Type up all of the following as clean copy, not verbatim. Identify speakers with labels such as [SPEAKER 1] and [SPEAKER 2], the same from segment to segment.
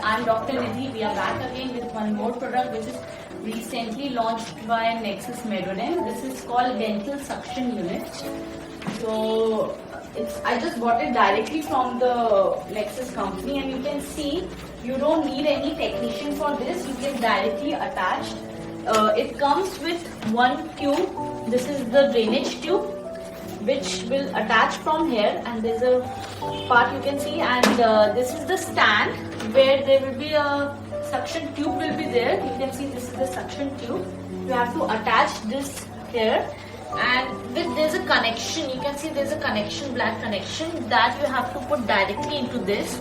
[SPEAKER 1] I'm Dr. Nidhi. We are back again with one more product which is recently launched by Nexus Medoden. This is called Dental Suction Unit. So I just bought it directly from the Nexus company, and you can see you don't need any technician for this. You can directly attach. It comes with one tube. This is the drainage tube, which will attach from here, and there's a part you can see, and this is the stand where there will be a suction tube will be there. You can see this is the suction tube. You have to attach this here, and there's a connection. You can see there's a connection, black connection, that you have to put directly into this.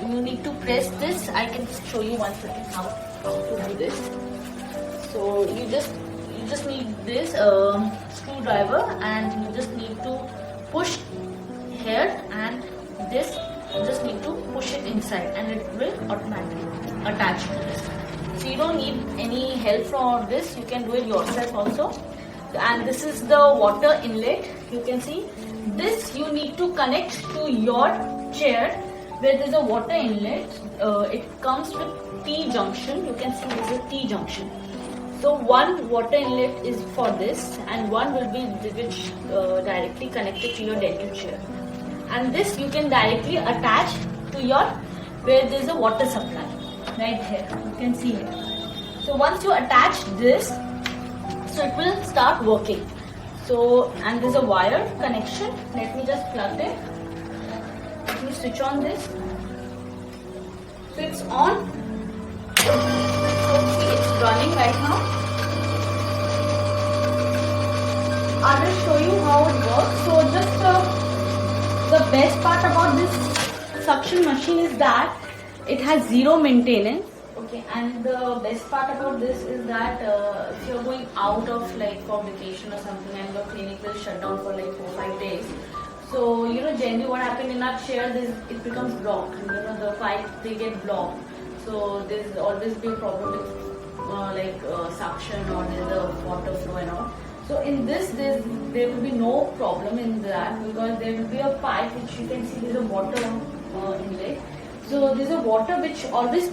[SPEAKER 1] You need to press this. I can show you one second how to do this. So you just need this screwdriver, and you just need to push here, and this you just need to push it inside, and it will automatically attach to this. So you don't need any help for this. You can do it yourself also. And this is the water inlet. You can see this you need to connect to your chair where there's a water inlet. It comes with T junction. You can see there's a T junction. So one water inlet is for this, and one will be directly connected to your dental chair. And this you can directly attach to your where there is a water supply right here. You can see here. So once you attach this, so it will start working. So, and there's a wire connection. Let me just plug it. Let me switch on this. So it's on. So see, it's running right now. I will show you how it works. So just the best part about this suction machine is that it has zero maintenance. Okay, and the best part about this is that if you're going out of for vacation or something, and your clinic will shut down for 4-5 days. So generally what happens in our chair is it becomes blocked. The pipes, they get blocked. So there's always be a problem with suction, or there's a water flow and all. So in this, there will be no problem in that, because there will be a pipe which you can see there's a water inlet. So there's a water which always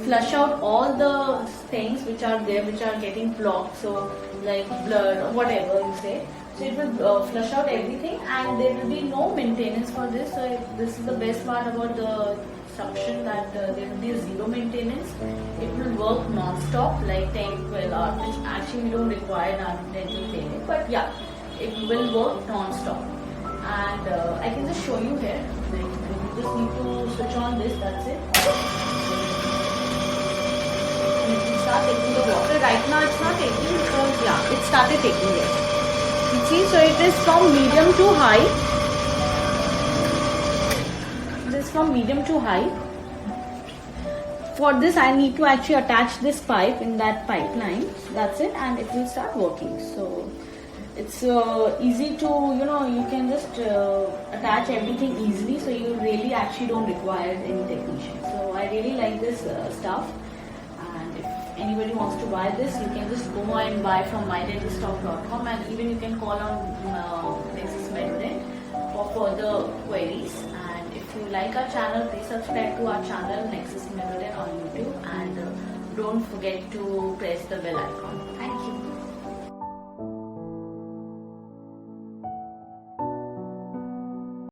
[SPEAKER 1] flush out all the things which are there, which are getting blocked. So like blood or whatever you say. So it will flush out everything, and there will be no maintenance for this. So this is the best part about the suction, that there will be zero maintenance. It will work non-stop, like 10-12 hours, which actually we don't require in our dental clinic. But yeah, it will work non-stop. And I can just show you here. You just need to switch on this. That's it. And it will start taking the water. Right now it's not taking, because yeah, it started taking it. You see, so it is from medium to high. From medium to high. For this I need to actually attach this pipe in that pipeline. That's it, and it will start working. So it's easy to you can just attach everything easily. So you really actually don't require any technician. So I really like this stuff. And if anybody wants to buy this, you can just go and buy from mydentalstock.com, and even you can call on Nexus Medoden for further queries. If you like our channel, please subscribe to our channel Nexus Medoden on YouTube, and don't forget to press the bell icon. Thank you.